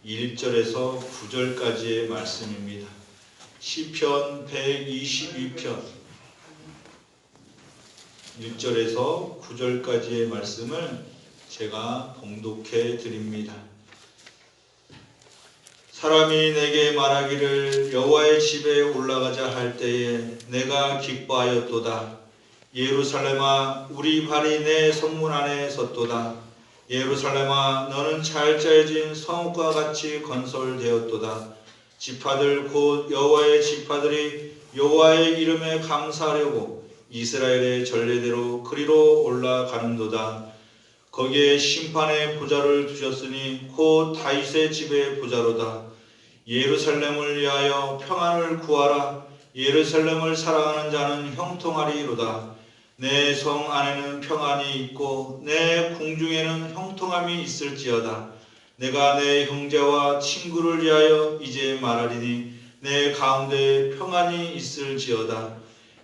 1절에서 9절까지의 말씀입니다. 시편 122편 1절에서 9절까지의 말씀을 제가 봉독해 드립니다. 사람이 내게 말하기를 여호와의 집에 올라가자 할 때에 내가 기뻐하였도다. 예루살렘아, 우리 발이 내 성문 안에 섰도다. 예루살렘아, 너는 잘 짜여진 성읍과 같이 건설되었도다. 지파들 곧 여호와의 지파들이 여호와의 이름에 감사하려고 이스라엘의 전례대로 그리로 올라가는도다. 거기에 심판의 보좌를 두셨으니 곧 다윗의 집의 보좌로다. 예루살렘을 위하여 평안을 구하라. 예루살렘을 사랑하는 자는 형통하리로다. 내 성 안에는 평안이 있고 내 궁중에는 형통함이 있을지어다. 내가 내 형제와 친구를 위하여 이제 말하리니 내 가운데 평안이 있을지어다.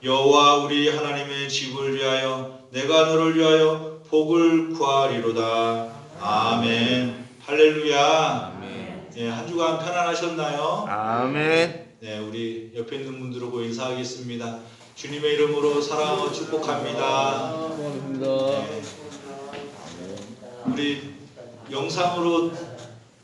여호와 우리 하나님의 집을 위하여 내가 너를 위하여 복을 구하리로다. 아멘. 할렐루야. 아멘. 네, 한 주간 편안하셨나요? 아멘. 네, 우리 옆에 있는 분들하고 인사하겠습니다. 주님의 이름으로 사랑하고 축복합니다. 고맙습니다. 네. 우리 영상으로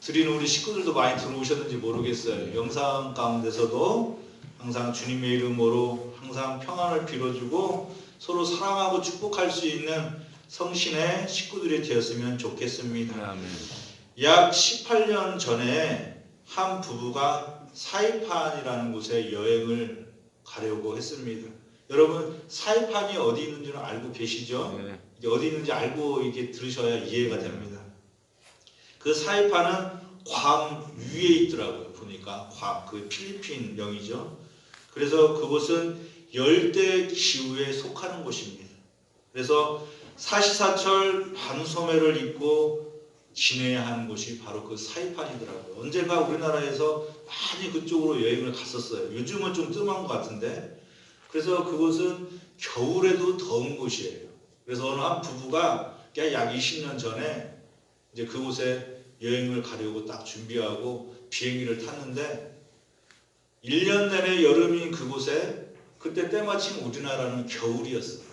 드리는 우리 식구들도 많이 들어오셨는지 모르겠어요. 영상 가운데서도 항상 주님의 이름으로 항상 평안을 빌어주고 서로 사랑하고 축복할 수 있는 성신의 식구들이 되었으면 좋겠습니다. 아멘. 약 18년 전에 한 부부가 사이판이라는 곳에 여행을 가려고 했습니다. 여러분, 사이판이 어디 있는 줄은 알고 계시죠? 네. 이제 어디 있는지 알고 이게 들으셔야 이해가 됩니다. 그 사이판은 괌 위에 있더라고요. 보니까 괌, 그 필리핀 명이죠. 그래서 그곳은 열대 기후에 속하는 곳입니다. 그래서 사시사철 반소매를 입고 지내야 하는 곳이 바로 그 사이판이더라고요. 언젠가 우리나라에서 많이 그쪽으로 여행을 갔었어요. 요즘은 좀 뜸한 것 같은데. 그래서 그곳은 겨울에도 더운 곳이에요. 그래서 어느 한 부부가 약 20년 전에 이제 그곳에 여행을 가려고 딱 준비하고 비행기를 탔는데 1년 내내 여름인 그곳에 그때 때마침 우리나라는 겨울이었어요.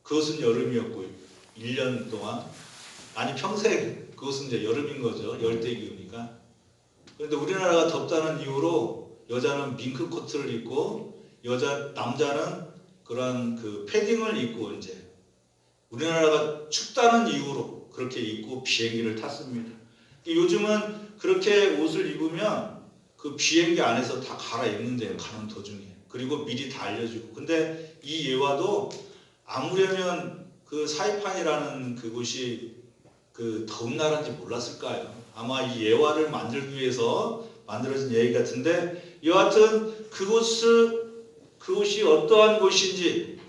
그것은 여름이었고 1년 동안 아니 평생 그것은 이제 여름인 거죠. 열대기후니까. 그런데 우리나라가 덥다는 이유로 여자는 밍크 코트를 입고 남자는 그런 그 패딩을 입고 이제 우리나라가 춥다는 이유로 그렇게 입고 비행기를 탔습니다. 요즘은 그렇게 옷을 입으면 그 비행기 안에서 다 갈아입는데요. 가는 도중에. 그리고 미리 다 알려주고. 근데 이 예화도 아무려면 그 사이판이라는 그곳이 그 더운 나라인지 몰랐을까요? 아마 이 예화를 만들기 위해서 만들어진 얘기 같은데 여하튼 그곳이 어떠한 곳인지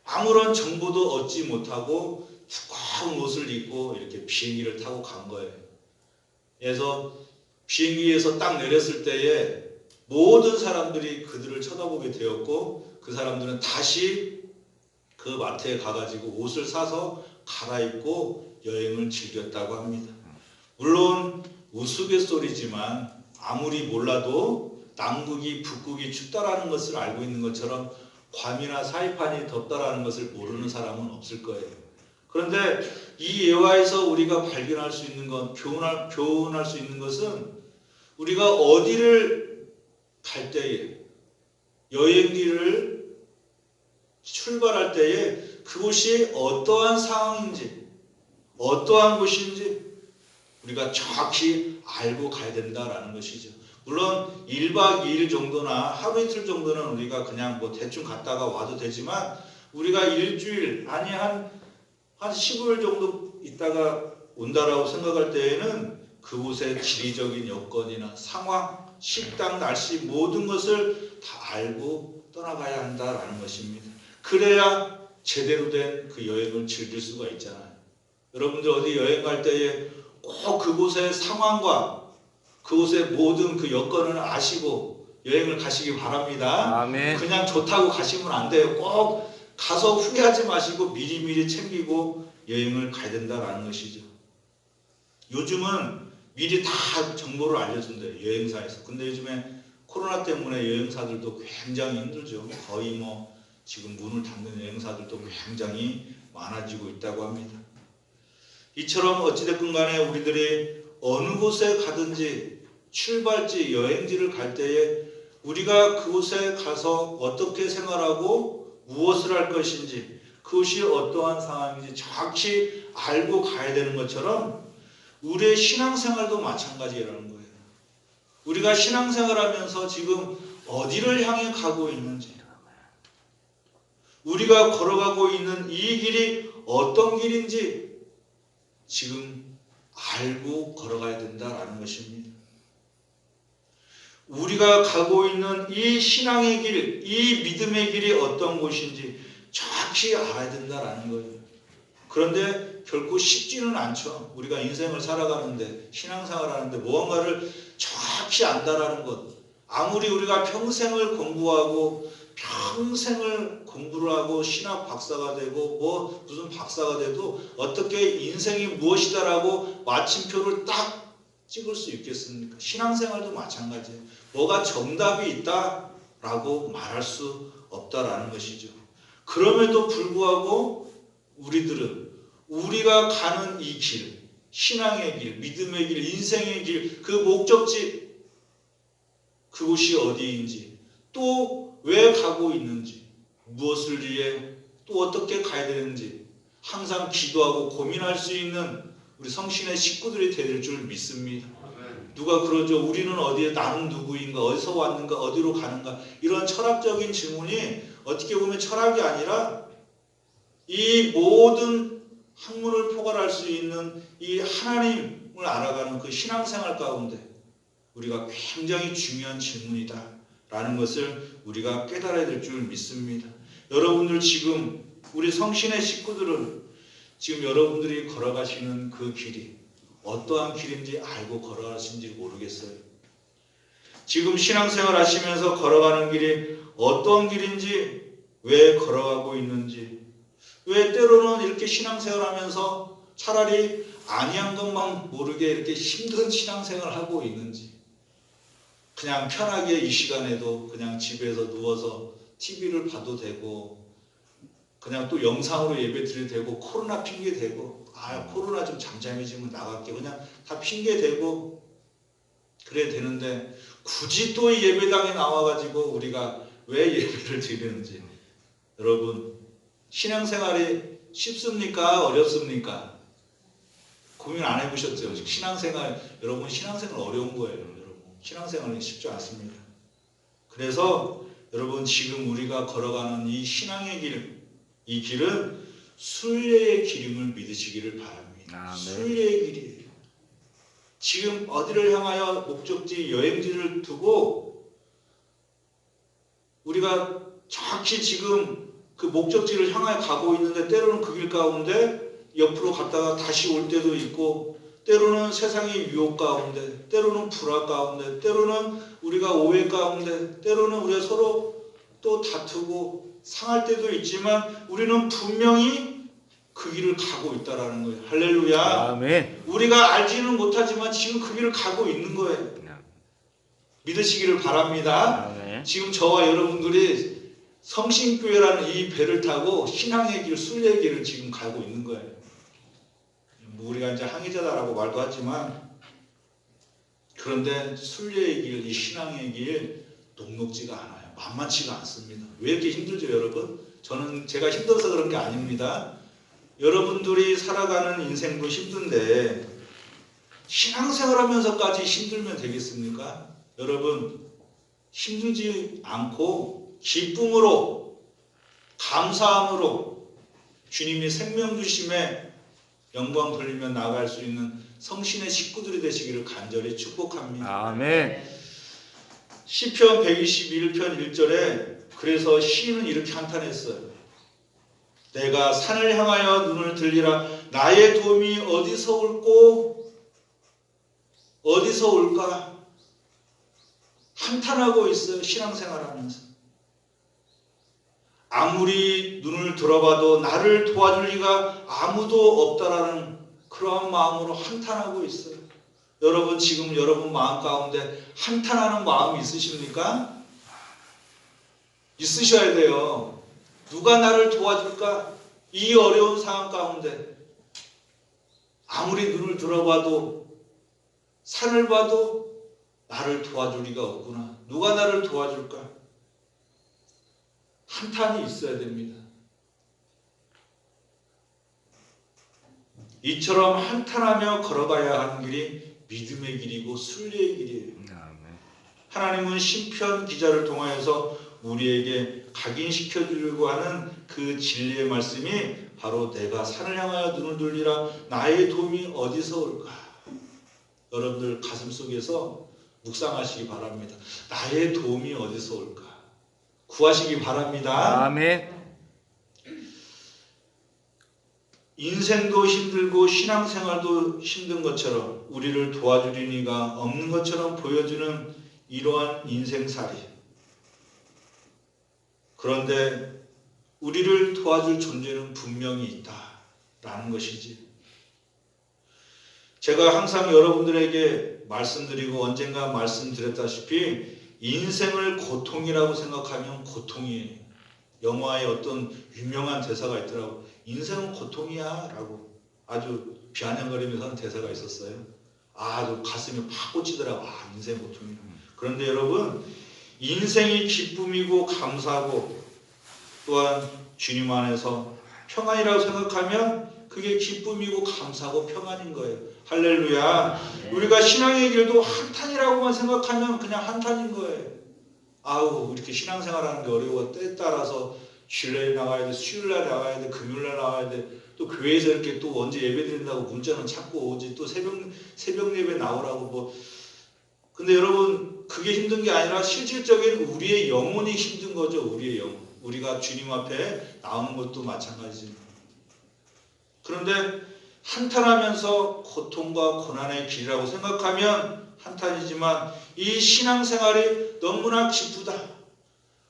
아무런 정보도 얻지 못하고 두꺼운 옷을 입고 이렇게 비행기를 타고 간 거예요. 그래서 비행기에서 딱 내렸을 때에 모든 사람들이 그들을 쳐다보게 되었고 그 사람들은 다시 그 마트에 가가지고 옷을 사서 갈아입고 여행을 즐겼다고 합니다. 물론 우스갯소리지만 아무리 몰라도 남극이 북극이 춥다라는 것을 알고 있는 것처럼 괌이나 사이판이 덥다라는 것을 모르는 사람은 없을 거예요. 그런데 이 예화에서 우리가 발견할 수 있는 건 교훈할 수 있는 것은 우리가 어디를 갈 때에 여행지를 출발할 때에 그곳이 어떠한 상황인지 어떠한 곳인지 우리가 정확히 알고 가야 된다라는 것이죠. 물론 1박 2일 정도나 하루 이틀 정도는 우리가 그냥 뭐 대충 갔다가 와도 되지만 우리가 일주일 아니 한 15일 정도 있다가 온다라고 생각할 때에는 그곳의 지리적인 여건이나 상황, 식당, 날씨 모든 것을 다 알고 떠나가야 한다라는 것입니다. 그래야 제대로 된 그 여행을 즐길 수가 있잖아요. 여러분들 어디 여행 갈 때에 꼭 그곳의 상황과 그곳의 모든 그 여건을 아시고 여행을 가시기 바랍니다. 아멘. 그냥 좋다고 가시면 안 돼요. 꼭 가서 후회하지 마시고 미리미리 챙기고 여행을 가야 된다라는 것이죠. 요즘은 미리 다 정보를 알려준대요. 여행사에서. 근데 요즘에 코로나 때문에 여행사들도 굉장히 힘들죠. 거의 뭐 지금 문을 닫는 여행사들도 굉장히 많아지고 있다고 합니다. 이처럼 어찌됐건 간에 우리들이 어느 곳에 가든지 출발지, 여행지를 갈 때에 우리가 그곳에 가서 어떻게 생활하고 무엇을 할 것인지, 그것이 어떠한 상황인지 정확히 알고 가야 되는 것처럼 우리의 신앙생활도 마찬가지라는 거예요. 우리가 신앙생활하면서 지금 어디를 향해 가고 있는지, 우리가 걸어가고 있는 이 길이 어떤 길인지 지금 알고 걸어가야 된다라는 것입니다. 우리가 가고 있는 이 신앙의 길, 이 믿음의 길이 어떤 곳인지 정확히 알아야 된다라는 거예요. 그런데 결코 쉽지는 않죠. 우리가 인생을 살아가는데, 신앙생활하는데 무언가를 정확히 안다라는 것. 아무리 우리가 평생을 공부하고 평생을 공부를 하고 신학 박사가 되고 뭐 무슨 박사가 돼도 어떻게 인생이 무엇이다라고 마침표를 딱 찍을 수 있겠습니까? 신앙생활도 마찬가지예요. 뭐가 정답이 있다라고 말할 수 없다라는 것이죠. 그럼에도 불구하고 우리들은 우리가 가는 이 길, 신앙의 길, 믿음의 길, 인생의 길, 그 목적지, 그곳이 어디인지, 또 왜 가고 있는지, 무엇을 위해 또 어떻게 가야 되는지 항상 기도하고 고민할 수 있는 우리 성신의 식구들이 될 줄 믿습니다. 누가 그러죠. 우리는 어디에, 나는 누구인가, 어디서 왔는가, 어디로 가는가, 이런 철학적인 질문이 어떻게 보면 철학이 아니라 이 모든 학문을 포괄할 수 있는 이 하나님을 알아가는 그 신앙생활 가운데 우리가 굉장히 중요한 질문이다 라는 것을 우리가 깨달아야 될 줄 믿습니다. 여러분들 지금 우리 성신의 식구들은 지금 여러분들이 걸어가시는 그 길이 어떠한 길인지 알고 걸어가신지 모르겠어요. 지금 신앙생활 하시면서 걸어가는 길이 어떤 길인지, 왜 걸어가고 있는지, 왜 때로는 이렇게 신앙생활하면서 차라리 아니한 것만 모르게 이렇게 힘든 신앙생활을 하고 있는지, 그냥 편하게 이 시간에도 그냥 집에서 누워서 TV를 봐도 되고 그냥 또 영상으로 예배 드려도 되고 코로나 핑계 대고 코로나 좀 잠잠해지면 나갈게 그냥 다 핑계 대고 그래야 되는데 굳이 또 예배당에 나와가지고 우리가 왜 예배를 드리는지, 여러분 신앙생활이 쉽습니까? 어렵습니까? 고민 안 해보셨죠? 신앙생활, 여러분 신앙생활 어려운 거예요. 여러분 신앙생활은 쉽지 않습니다. 그래서 여러분 지금 우리가 걸어가는 이 신앙의 길, 이 길은 순례의 길임을 믿으시기를 바랍니다. 아멘. 순례의 길이에요. 지금 어디를 향하여 목적지, 여행지를 두고 우리가 정확히 지금 그 목적지를 향하여 가고 있는데 때로는 그 길 가운데 옆으로 갔다가 다시 올 때도 있고, 때로는 세상의 유혹 가운데, 때로는 불화 가운데, 때로는 우리가 오해 가운데, 때로는 우리가 서로 또 다투고 상할 때도 있지만 우리는 분명히 그 길을 가고 있다라는 거예요. 할렐루야. 아멘. 우리가 알지는 못하지만 지금 그 길을 가고 있는 거예요. 믿으시기를 바랍니다. 아멘. 지금 저와 여러분들이 성신교회라는 이 배를 타고 신앙의 길, 순례의 길을 지금 가고 있는 거예요. 우리가 이제 항해자다라고 말도 하지만, 그런데 순례의 길, 이 신앙의 길 녹록지가 않아요. 만만치가 않습니다. 왜 이렇게 힘들죠, 여러분? 저는 제가 힘들어서 그런 게 아닙니다. 여러분들이 살아가는 인생도 힘든데 신앙생활하면서까지 힘들면 되겠습니까? 여러분 힘들지 않고 기쁨으로, 감사함으로 주님이 생명 주심에 영광 돌리며 나아갈 수 있는 성신의 식구들이 되시기를 간절히 축복합니다. 아멘. 시편 121편 1절에 그래서 시인은 이렇게 한탄했어요. 내가 산을 향하여 눈을 들리라. 나의 도움이 어디서 올꼬? 어디서 올까? 한탄하고 있어요. 신앙생활하면서. 아무리 눈을 들어봐도 나를 도와줄 리가 아무도 없다라는 그러한 마음으로 한탄하고 있어요. 여러분 지금 여러분 마음 가운데 한탄하는 마음이 있으십니까? 있으셔야 돼요. 누가 나를 도와줄까? 이 어려운 상황 가운데 아무리 눈을 들어봐도 산을 봐도 나를 도와줄 리가 없구나. 누가 나를 도와줄까? 한탄이 있어야 됩니다. 이처럼 한탄하며 걸어가야 하는 길이 믿음의 길이고 순리의 길이에요. 하나님은 시편 기자를 통하여서 우리에게 각인시켜 주려고 하는 그 진리의 말씀이 바로 내가 산을 향하여 눈을 돌리라 나의 도움이 어디서 올까? 여러분들 가슴 속에서 묵상하시기 바랍니다. 나의 도움이 어디서 올까? 구하시기 바랍니다. 아멘. 인생도 힘들고 신앙생활도 힘든 것처럼 우리를 도와줄 이가 없는 것처럼 보여주는 이러한 인생살이. 그런데 우리를 도와줄 존재는 분명히 있다라는 것이지. 제가 항상 여러분들에게 말씀드리고 언젠가 말씀드렸다시피 인생을 고통이라고 생각하면 고통이에요. 영화에 어떤 유명한 대사가 있더라고. 인생은 고통이야 라고 아주 비아냥거리면서 하는 대사가 있었어요. 아주 가슴이 팍 꽂히더라고. 아, 인생 고통이야. 그런데 여러분, 인생이 기쁨이고 감사하고 또한 주님 안에서 평안이라고 생각하면 그게 기쁨이고 감사하고 평안인 거예요. 할렐루야. 우리가 신앙의 길도 한탄이라고만 생각하면 그냥 한탄인 거예요. 아우, 이렇게 신앙생활하는 게 어려워. 때에 따라서 주일날 나가야 돼, 수요일날 나가야 돼, 금요일날 나가야 돼. 또 교회에서 이렇게 또 언제 예배 드린다고 문자는 찾고 오지. 또 새벽 예배 나오라고 뭐. 근데 여러분, 그게 힘든 게 아니라 실질적인 우리의 영혼이 힘든 거죠. 우리의 영혼. 우리가 주님 앞에 나오는 것도 마찬가지입니다. 그런데 한탄하면서 고통과 고난의 길이라고 생각하면 한탄이지만 이 신앙생활이 너무나 기쁘다.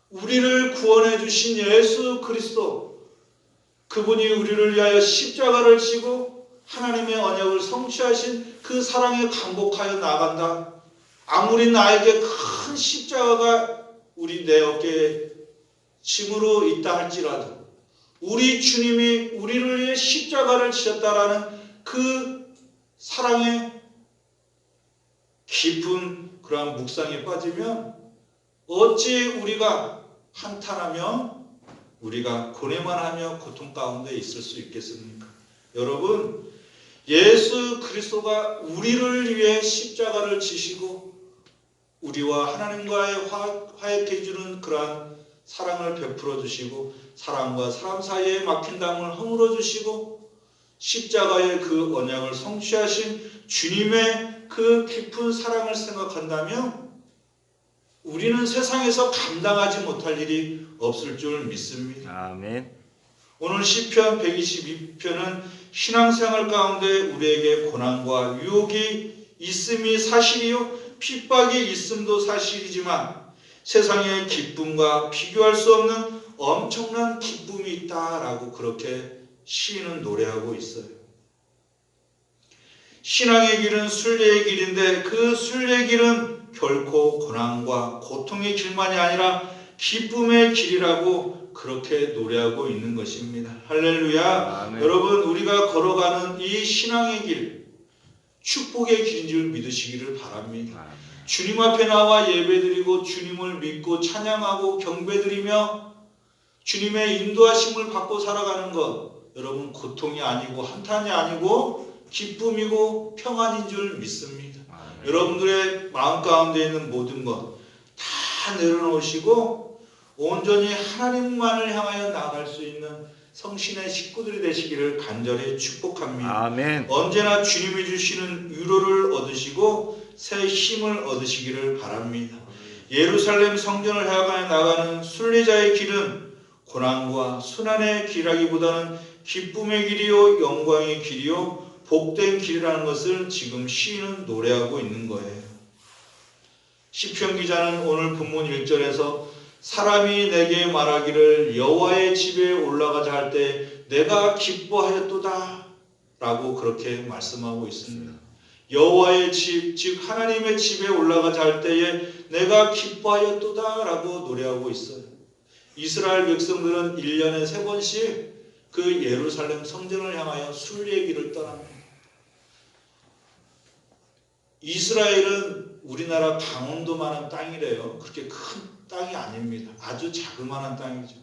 우리를 구원해 주신 예수 그리스도, 그분이 우리를 위하여 십자가를 지고 하나님의 언약을 성취하신 그 사랑에 감복하여 나아간다. 아무리 나에게 큰 십자가가 우리 내 어깨에 짐으로 있다 할지라도 우리 주님이 우리를 위해 십자가를 지셨다라는 그 사랑의 깊은 그러한 묵상에 빠지면 어찌 우리가 한탄하며 우리가 고뇌만 하며 고통 가운데 있을 수 있겠습니까? 여러분, 예수 그리스도가 우리를 위해 십자가를 지시고 우리와 하나님과의 화해해 주는 그러한 사랑을 베풀어 주시고 사람과 사람 사이에 막힌 담을 허물어 주시고 십자가의 그 언약을 성취하신 주님의 그 깊은 사랑을 생각한다면 우리는 세상에서 감당하지 못할 일이 없을 줄 믿습니다. 아멘. 오늘 시편 122편은 신앙생활 가운데 우리에게 고난과 유혹이 있음이 사실이요 핍박이 있음도 사실이지만 세상의 기쁨과 비교할 수 없는 엄청난 기쁨이 있다라고 그렇게 시인은 노래하고 있어요. 신앙의 길은 순례의 길인데 그 순례의 길은 결코 고난과 고통의 길만이 아니라 기쁨의 길이라고 그렇게 노래하고 있는 것입니다. 할렐루야. 아멘. 여러분, 우리가 걸어가는 이 신앙의 길, 축복의 길인 줄 믿으시기를 바랍니다. 아멘. 주님 앞에 나와 예배드리고 주님을 믿고 찬양하고 경배드리며 주님의 인도하심을 받고 살아가는 것, 여러분 고통이 아니고 한탄이 아니고 기쁨이고 평안인 줄 믿습니다. 아멘. 여러분들의 마음 가운데 있는 모든 것 다 내려놓으시고 온전히 하나님만을 향하여 나아갈 수 있는 성신의 식구들이 되시기를 간절히 축복합니다. 아멘. 언제나 주님이 주시는 위로를 얻으시고 새 힘을 얻으시기를 바랍니다. 예루살렘 성전을 향하여 나가는 순례자의 길은 고난과 순환의 길이라기보다는 기쁨의 길이요 영광의 길이요 복된 길이라는 것을 지금 시인은 노래하고 있는 거예요. 시편 기자는 오늘 본문 1절에서 사람이 내게 말하기를 여호와의 집에 올라가자 할 때 내가 기뻐하였도다 라고 그렇게 말씀하고 있습니다. 여호와의 집, 즉 하나님의 집에 올라가자 할 때에 내가 기뻐하였도다라고 노래하고 있어요. 이스라엘 백성들은 1년에 3번씩 그 예루살렘 성전을 향하여 순례길을 떠납니다. 이스라엘은 우리나라 강원도만한 땅이래요. 그렇게 큰 땅이 아닙니다. 아주 자그마한 땅이죠.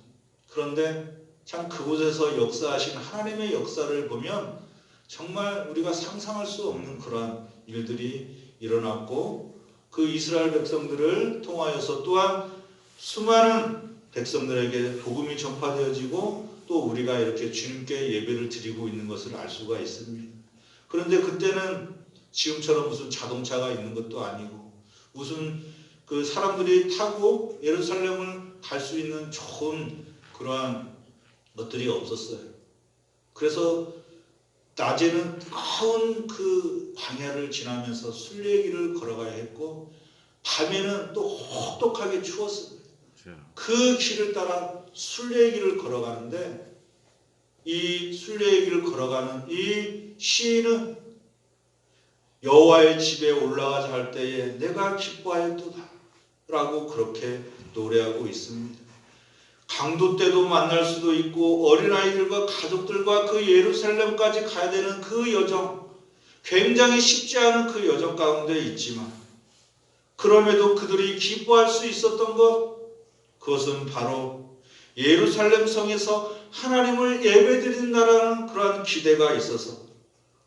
그런데 참 그곳에서 역사하신 하나님의 역사를 보면 정말 우리가 상상할 수 없는 그러한 일들이 일어났고, 그 이스라엘 백성들을 통하여서 또한 수많은 백성들에게 복음이 전파되어지고 또 우리가 이렇게 주님께 예배를 드리고 있는 것을 알 수가 있습니다. 그런데 그때는 지금처럼 무슨 자동차가 있는 것도 아니고 무슨 그 사람들이 타고 예루살렘을 갈 수 있는 좋은 그러한 것들이 없었어요. 그래서 낮에는 뜨거운 그 광야를 지나면서 순례길을 걸어가야 했고, 밤에는 또 혹독하게 추웠습니다. 그 길을 따라 순례길을 걸어가는데, 이 순례길을 걸어가는 이 시인은 여호와의 집에 올라가자 할 때에 내가 기뻐하였도다 라고 그렇게 노래하고 있습니다. 강도 때도 만날 수도 있고 어린아이들과 가족들과 그 예루살렘까지 가야 되는 그 여정, 굉장히 쉽지 않은 그 여정 가운데 있지만 그럼에도 그들이 기뻐할 수 있었던 것, 그것은 바로 예루살렘 성에서 하나님을 예배드린다라는 그러한 기대가 있어서,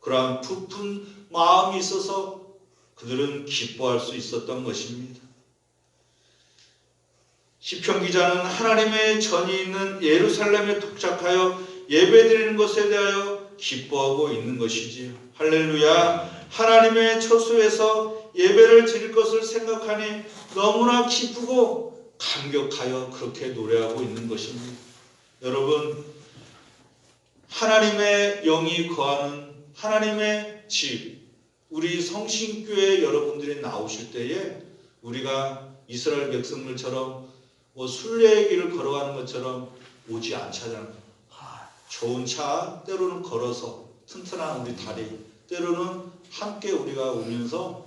그러한 부푼 마음이 있어서 그들은 기뻐할 수 있었던 것입니다. 시편 기자는 하나님의 전이 있는 예루살렘에 도착하여 예배드리는 것에 대하여 기뻐하고 있는 것이지요. 할렐루야. 하나님의 처소에서 예배를 드릴 것을 생각하니 너무나 기쁘고 감격하여 그렇게 노래하고 있는 것입니다. 여러분, 하나님의 영이 거하는 하나님의 집, 우리 성신교회 여러분들이 나오실 때에 우리가 이스라엘 백성들처럼 순례의 길을 걸어가는 것처럼 오지 않잖아요. 좋은 차, 때로는 걸어서 튼튼한 우리 다리, 때로는 함께 우리가 오면서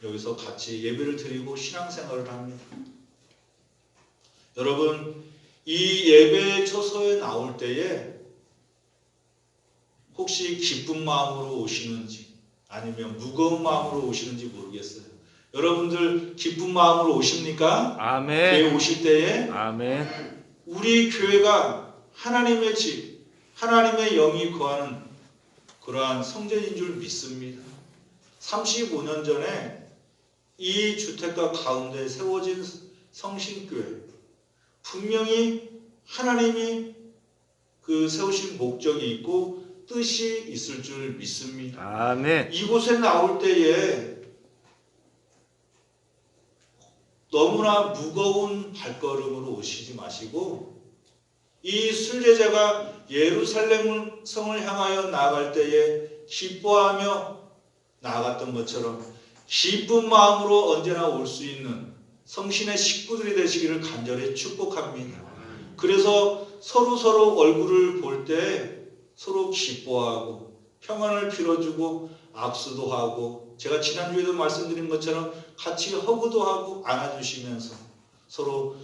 여기서 같이 예배를 드리고 신앙생활을 합니다. 여러분, 이 예배 처소에 나올 때에 혹시 기쁜 마음으로 오시는지 아니면 무거운 마음으로 오시는지 모르겠어요. 여러분들 기쁜 마음으로 오십니까? 아멘. 교회 오실 때에 아멘. 우리 교회가 하나님의 집, 하나님의 영이 거하는 그러한 성전인 줄 믿습니다. 35년 전에 이 주택가 가운데 세워진 성신교회, 분명히 하나님이 그 세우신 목적이 있고 뜻이 있을 줄 믿습니다. 아멘. 이곳에 나올 때에 너무나 무거운 발걸음으로 오시지 마시고, 이 순례자가 예루살렘 성을 향하여 나아갈 때에 기뻐하며 나아갔던 것처럼 기쁜 마음으로 언제나 올 수 있는 성신의 식구들이 되시기를 간절히 축복합니다. 그래서 서로 얼굴을 볼 때 서로 기뻐하고 평안을 빌어주고 악수도 하고, 제가 지난주에도 말씀드린 것처럼 같이 허그도 하고 안아주시면서 서로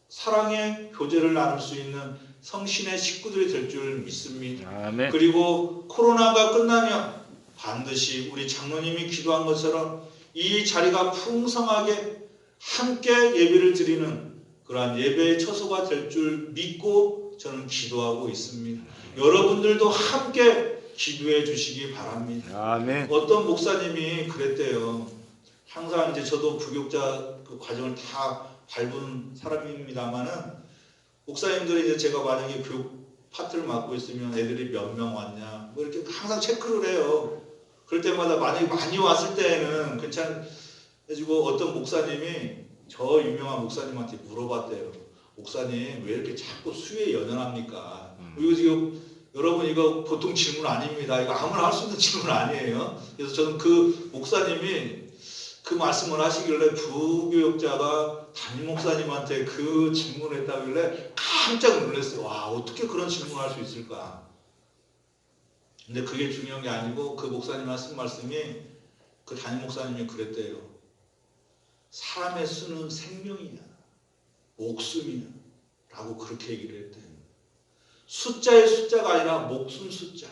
사랑의 교제를 나눌 수 있는 성신의 식구들이 될 줄 믿습니다. 아멘. 그리고 코로나가 끝나면 반드시 우리 장로님이 기도한 것처럼 이 자리가 풍성하게 함께 예배를 드리는 그러한 예배의 처소가 될 줄 믿고 저는 기도하고 있습니다. 여러분들도 함께 기도해 주시기 바랍니다. 아멘. 어떤 목사님이 그랬대요. 항상 이제 저도 부교육자 그 과정을 다 밟은 사람입니다만은, 목사님들이 이제 제가 만약에 교육 파트를 맡고 있으면 애들이 몇 명 왔냐 뭐 이렇게 항상 체크를 해요. 그럴 때마다 만약에 많이 왔을 때에는 괜찮아지고, 어떤 목사님이 저 유명한 목사님한테 물어봤대요. 목사님 왜 이렇게 자꾸 수에 연연합니까? 이거 지금 여러분 이거 보통 질문 아닙니다. 이거 아무나 할 수 있는 질문 아니에요. 그래서 저는 그 목사님이 그 말씀을 하시길래 부교육자가 담임 목사님한테 그 질문을 했다길래 깜짝 놀랐어요. 와, 어떻게 그런 질문을 할 수 있을까? 근데 그게 중요한 게 아니고 그 목사님 하신 말씀이 그 담임 목사님이 그랬대요. 사람의 수는 생명이냐 목숨이냐 라고 그렇게 얘기를 했대요. 숫자의 숫자가 아니라 목숨 숫자.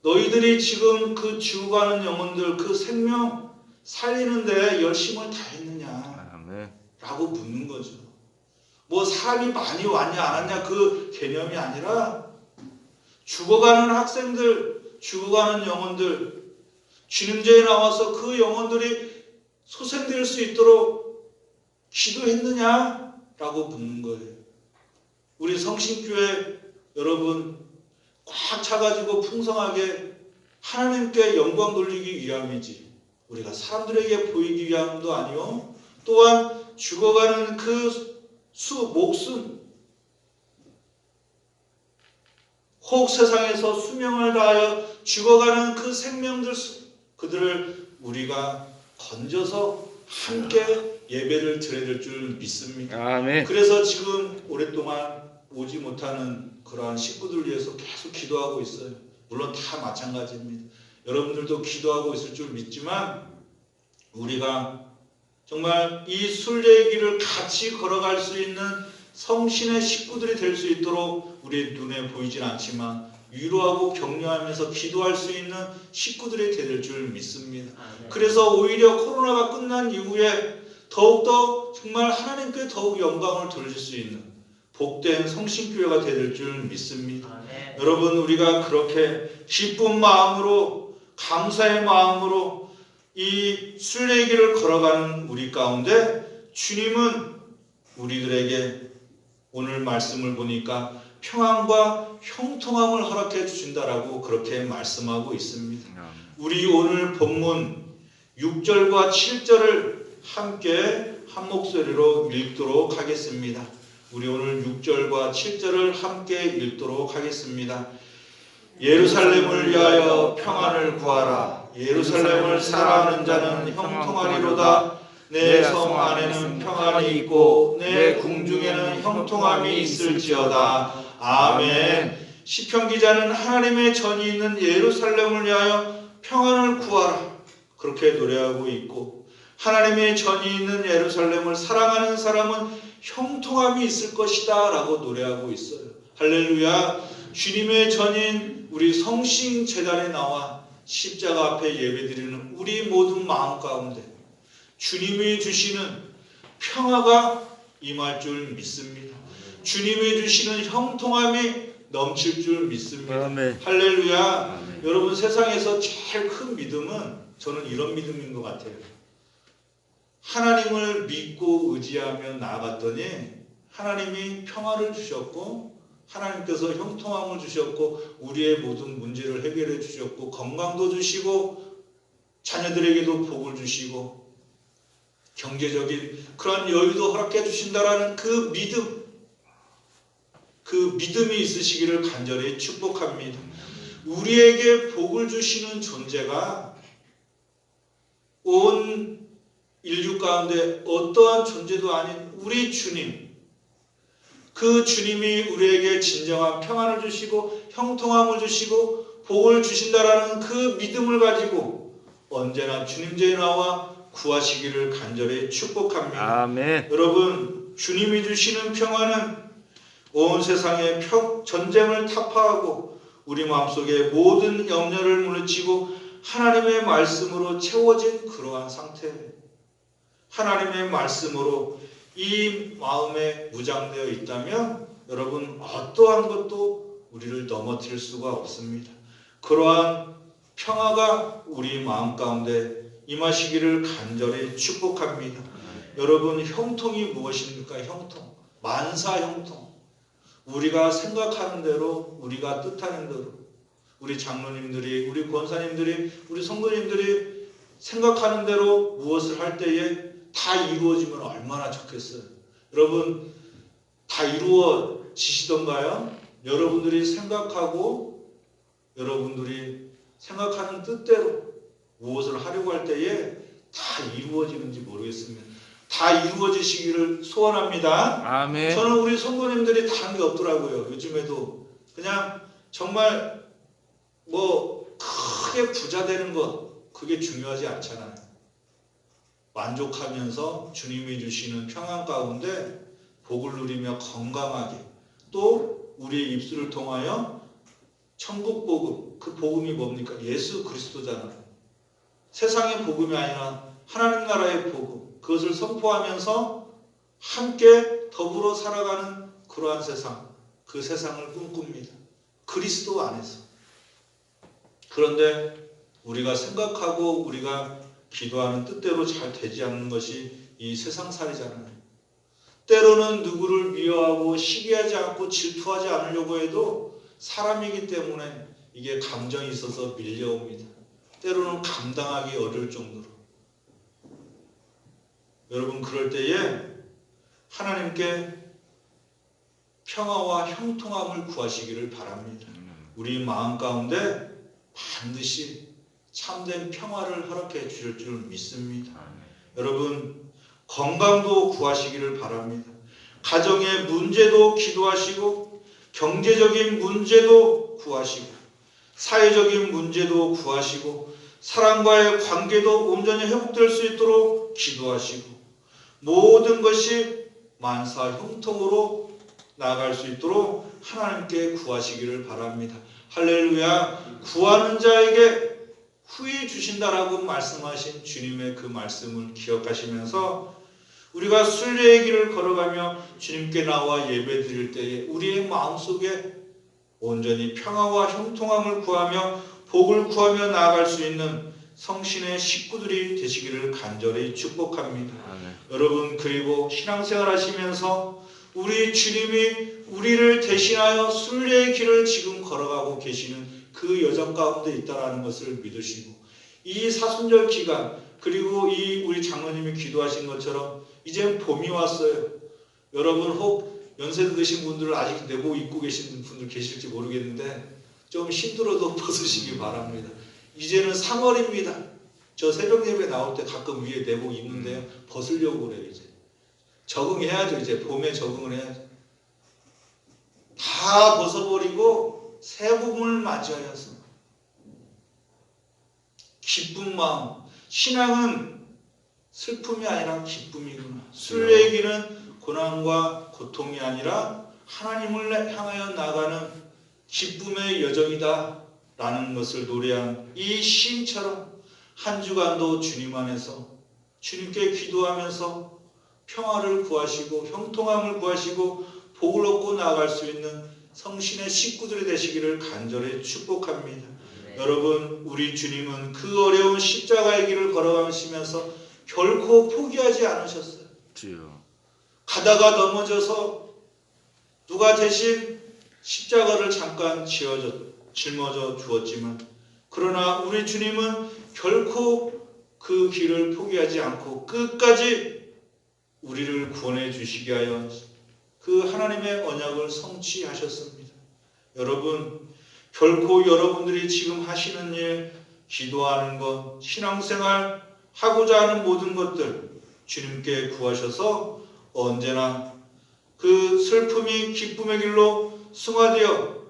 너희들이 지금 그 죽어가는 영혼들 그 생명 살리는데 열심을 다했느냐 라고 묻는 거죠. 뭐 사람이 많이 왔냐 안 왔냐 그 개념이 아니라 죽어가는 학생들, 죽어가는 영혼들, 주님제에 나와서 그 영혼들이 소생될 수 있도록 기도했느냐 라고 묻는 거예요. 우리 성신교회 여러분 꽉 차가지고 풍성하게 하나님께 영광 돌리기 위함이지 우리가 사람들에게 보이기 위함도 아니요 또한 죽어가는 그 목숨 혹 세상에서 수명을 다하여 죽어가는 그 생명들 그들을 우리가 건져서 함께 예배를 드려야 될 줄 믿습니다. 아멘. 그래서 지금 오랫동안 오지 못하는 그러한 식구들 위해서 계속 기도하고 있어요. 물론 다 마찬가지입니다. 여러분들도 기도하고 있을 줄 믿지만 우리가 정말 이 순례의 길을 같이 걸어갈 수 있는 성신의 식구들이 될 수 있도록 우리 눈에 보이진 않지만 위로하고 격려하면서 기도할 수 있는 식구들이 될 줄 믿습니다. 그래서 오히려 코로나가 끝난 이후에 더욱더 정말 하나님께 더욱 영광을 돌릴 수 있는 복된 성신교회가 될 줄 믿습니다. 여러분 우리가 그렇게 기쁜 마음으로 감사의 마음으로 이 순례의 길을 걸어가는 우리 가운데 주님은 우리들에게 오늘 말씀을 보니까 평안과 형통함을 허락해 주신다라고 그렇게 말씀하고 있습니다. 우리 오늘 본문 6절과 7절을 함께 한 목소리로 읽도록 하겠습니다. 우리 오늘 6절과 7절을 함께 읽도록 하겠습니다. 예루살렘을 위하여 평안을 구하라. 예루살렘을 사랑하는 자는 형통하리로다. 내 성 안에는 평안이 있고 내 궁중에는 형통함이 있을지어다. 아멘. 시편 기자는 하나님의 전이 있는 예루살렘을 위하여 평안을 구하라 그렇게 노래하고 있고 하나님의 전이 있는 예루살렘을 사랑하는 사람은 형통함이 있을 것이다 라고 노래하고 있어요. 할렐루야. 주님의 전인 우리 성신재단에 나와 십자가 앞에 예배드리는 우리 모든 마음 가운데 주님이 주시는 평화가 임할 줄 믿습니다. 주님이 주시는 형통함이 넘칠 줄 믿습니다. 아멘. 할렐루야. 아멘. 여러분 세상에서 제일 큰 믿음은 저는 이런 믿음인 것 같아요. 하나님을 믿고 의지하며 나아갔더니 하나님이 평화를 주셨고 하나님께서 형통함을 주셨고 우리의 모든 문제를 해결해 주셨고 건강도 주시고 자녀들에게도 복을 주시고 경제적인 그런 여유도 허락해 주신다라는 그 믿음이 있으시기를 간절히 축복합니다. 우리에게 복을 주시는 존재가 온 인류 가운데 어떠한 존재도 아닌 우리 주님, 그 주님이 우리에게 진정한 평안을 주시고 형통함을 주시고 복을 주신다라는 그 믿음을 가지고 언제나 주님제에 나와 구하시기를 간절히 축복합니다. 아멘. 여러분 주님이 주시는 평안은 온 세상의 전쟁을 타파하고 우리 마음속에 모든 염려를 물리치고 하나님의 말씀으로 채워진 그러한 상태예요. 하나님의 말씀으로 이 마음에 무장되어 있다면 여러분 어떠한 것도 우리를 넘어뜨릴 수가 없습니다. 그러한 평화가 우리 마음 가운데 임하시기를 간절히 축복합니다. 여러분 형통이 무엇입니까? 형통. 만사 형통. 우리가 생각하는 대로 우리가 뜻하는 대로 우리 장로님들이 우리 권사님들이 우리 성도님들이 생각하는 대로 무엇을 할 때에 다 이루어지면 얼마나 좋겠어요. 여러분 다 이루어지시던가요? 여러분들이 생각하고 여러분들이 생각하는 뜻대로 무엇을 하려고 할 때에 다 이루어지는지 모르겠습니다. 다 이루어지시기를 소원합니다. 아멘. 저는 우리 성도님들이 다 한 게 없더라고요. 요즘에도 그냥 정말 뭐 크게 부자 되는 것, 그게 중요하지 않잖아요. 만족하면서 주님이 주시는 평안 가운데 복을 누리며 건강하게, 또 우리의 입술을 통하여 천국 복음, 그 복음이 뭡니까? 예수 그리스도잖아요. 세상의 복음이 아니라 하나님 나라의 복음, 그것을 선포하면서 함께 더불어 살아가는 그러한 세상, 그 세상을 꿈꿉니다. 그리스도 안에서. 그런데 우리가 생각하고 우리가 기도하는 뜻대로 잘 되지 않는 것이 이 세상살이잖아요. 때로는 누구를 미워하고 시기하지 않고 질투하지 않으려고 해도 사람이기 때문에 이게 감정이 있어서 밀려옵니다. 때로는 감당하기 어려울 정도로. 여러분, 그럴 때에 하나님께 평화와 형통함을 구하시기를 바랍니다. 우리 마음 가운데 반드시 참된 평화를 허락해 주실 줄 믿습니다. 여러분, 건강도 구하시기를 바랍니다. 가정의 문제도 기도하시고, 경제적인 문제도 구하시고, 사회적인 문제도 구하시고, 사람과의 관계도 온전히 회복될 수 있도록 기도하시고, 모든 것이 만사 형통으로 나아갈 수 있도록 하나님께 구하시기를 바랍니다. 할렐루야. 구하는 자에게 후히 주신다라고 말씀하신 주님의 그 말씀을 기억하시면서 우리가 순례의 길을 걸어가며 주님께 나와 예배 드릴 때에 우리의 마음속에 온전히 평화와 형통함을 구하며 복을 구하며 나아갈 수 있는 성신의 식구들이 되시기를 간절히 축복합니다. 여러분, 그리고 신앙생활 하시면서 우리 주님이 우리를 대신하여 순례의 길을 지금 걸어가고 계시는 그 여정 가운데 있다는 것을 믿으시고, 이 사순절 기간, 그리고 이 우리 장로님이 기도하신 것처럼 이제 봄이 왔어요. 여러분, 혹 연세 드신 분들 아직 내복 입고 계신 분들 계실지 모르겠는데 좀 힘들어도 벗으시기 바랍니다. 이제는 3월입니다. 저 새벽 예배 나올 때 가끔 위에 내복 입는데요, 벗으려고 그래요. 이제 적응해야죠. 이제 봄에 적응을 해야죠. 다 벗어버리고 새 봄을 맞이하여서 기쁜 마음. 신앙은 슬픔이 아니라 기쁨이구나. 순례의 길은 고난과 고통이 아니라 하나님을 향하여 나가는 기쁨의 여정이다 라는 것을 노래한 이 시인처럼 한 주간도 주님 안에서 주님께 기도하면서 평화를 구하시고 형통함을 구하시고 복을 얻고 나아갈 수 있는 성신의 식구들이 되시기를 간절히 축복합니다. 여러분, 우리 주님은 그 어려운 십자가의 길을 걸어가시면서 결코 포기하지 않으셨어요. 가다가 넘어져서 누가 대신 십자가를 잠깐 짊어져 주었지만, 그러나 우리 주님은 결코 그 길을 포기하지 않고 끝까지 우리를 구원해 주시게 하여 그 하나님의 언약을 성취하셨습니다. 여러분, 결코 여러분들이 지금 하시는 일, 기도하는 것, 신앙생활, 하고자 하는 모든 것들 주님께 구하셔서 언제나 그 슬픔이 기쁨의 길로 승화되어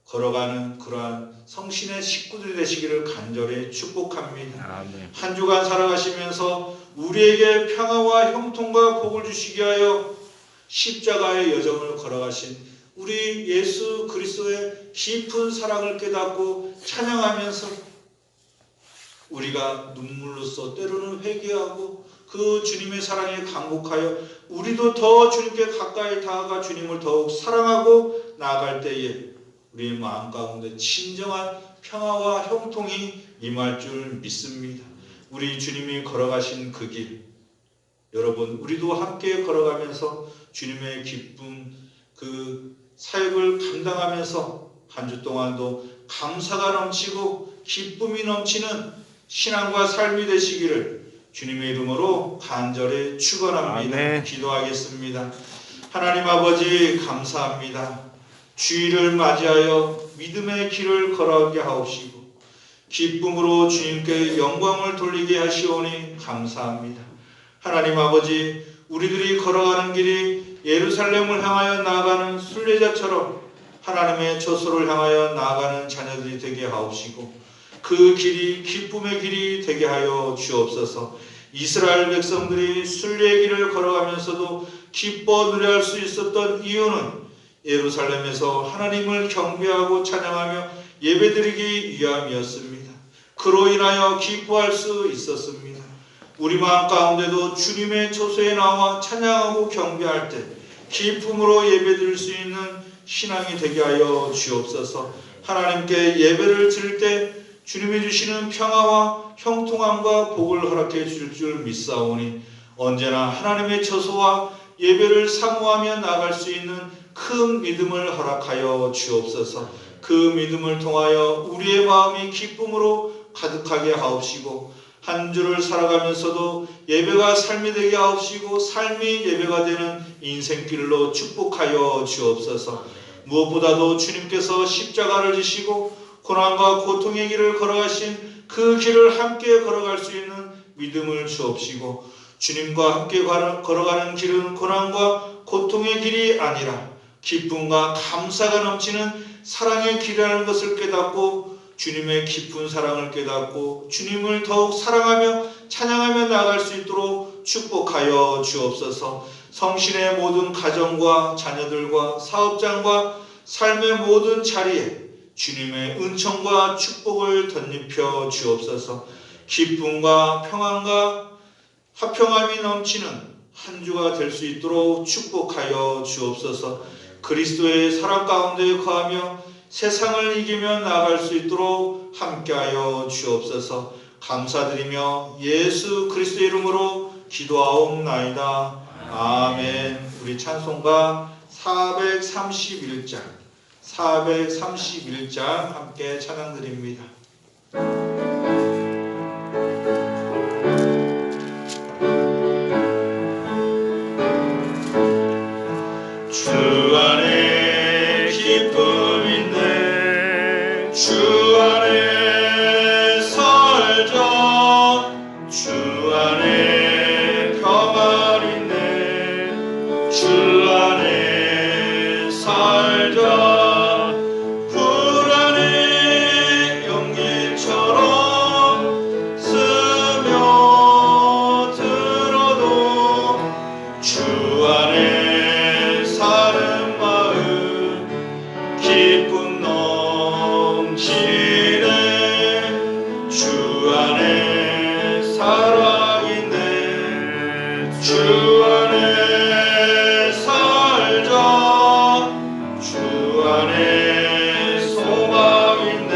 걸어가는 그러한 성신의 식구들이 되시기를 간절히 축복합니다. 한 주간 살아가시면서 우리에게 평화와 형통과 복을 주시게 하여 십자가의 여정을 걸어가신 우리 예수 그리스도의 깊은 사랑을 깨닫고 찬양하면서 우리가 눈물로써 때로는 회개하고 그 주님의 사랑에 감복하여 우리도 더 주님께 가까이 다가가 주님을 더욱 사랑하고 나아갈 때에 우리의 마음 가운데 진정한 평화와 형통이 임할 줄 믿습니다. 우리 주님이 걸어가신 그 길, 여러분, 우리도 함께 걸어가면서 주님의 기쁨, 그 사역을 감당하면서 한 주 동안도 감사가 넘치고 기쁨이 넘치는 신앙과 삶이 되시기를 주님의 이름으로 간절히 축원합니다. 아멘. 기도하겠습니다. 하나님 아버지, 감사합니다. 주일을 맞이하여 믿음의 길을 걸어가게 하옵시고 기쁨으로 주님께 영광을 돌리게 하시오니 감사합니다. 하나님 아버지, 우리들이 걸어가는 길이 예루살렘을 향하여 나아가는 순례자처럼 하나님의 처소를 향하여 나아가는 자녀들이 되게 하옵시고 그 길이 기쁨의 길이 되게 하여 주옵소서. 이스라엘 백성들이 순례의 길을 걸어가면서도 기뻐 노래할 수 있었던 이유는 예루살렘에서 하나님을 경배하고 찬양하며 예배드리기 위함이었습니다. 그로 인하여 기뻐할 수 있었습니다. 우리 마음 가운데도 주님의 처소에 나와 찬양하고 경배할 때 기쁨으로 예배드릴 수 있는 신앙이 되게 하여 주옵소서. 하나님께 예배를 드릴 때 주님이 주시는 평화와 형통함과 복을 허락해 주실 줄 믿사오니 언제나 하나님의 처소와 예배를 사모하며 나갈 수 있는 큰 믿음을 허락하여 주옵소서. 그 믿음을 통하여 우리의 마음이 기쁨으로 가득하게 하옵시고 한 주를 살아가면서도 예배가 삶이 되게 하옵시고 삶이 예배가 되는 인생길로 축복하여 주옵소서. 무엇보다도 주님께서 십자가를 지시고 고난과 고통의 길을 걸어가신 그 길을 함께 걸어갈 수 있는 믿음을 주옵시고 주님과 함께 걸어가는 길은 고난과 고통의 길이 아니라 기쁨과 감사가 넘치는 사랑의 길이라는 것을 깨닫고 주님의 깊은 사랑을 깨닫고 주님을 더욱 사랑하며 찬양하며 나아갈 수 있도록 축복하여 주옵소서. 성신의 모든 가정과 자녀들과 사업장과 삶의 모든 자리에 주님의 은총과 축복을 덧입혀 주옵소서. 기쁨과 평안과 화평함이 넘치는 한 주가 될 수 있도록 축복하여 주옵소서. 그리스도의 사랑 가운데 거하며 세상을 이기며 나아갈 수 있도록 함께하여 주옵소서. 감사드리며 예수 그리스도의 이름으로 기도하옵나이다. 아멘. 우리 찬송가 431장 함께 찬양드립니다. 주 안에 기쁨인데 주 안에 살자. 주 안에 평안인데 주 안에 살자. 불안의 연기처럼 스며들어도 주 안에 사는 마음 기쁨 넘치네. 주 안에 사랑인데 주 안에 살자. 주 안에 소망인데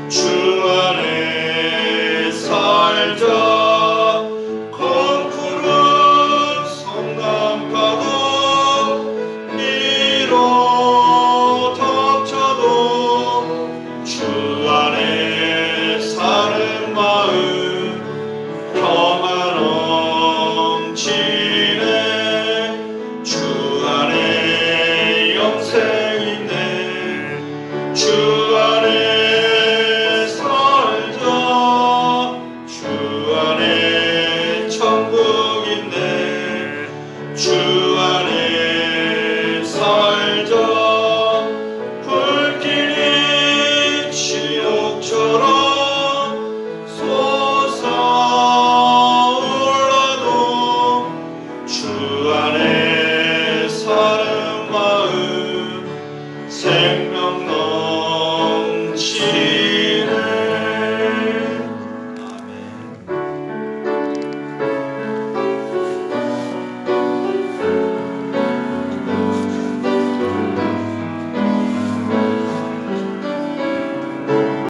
주 안에 살자.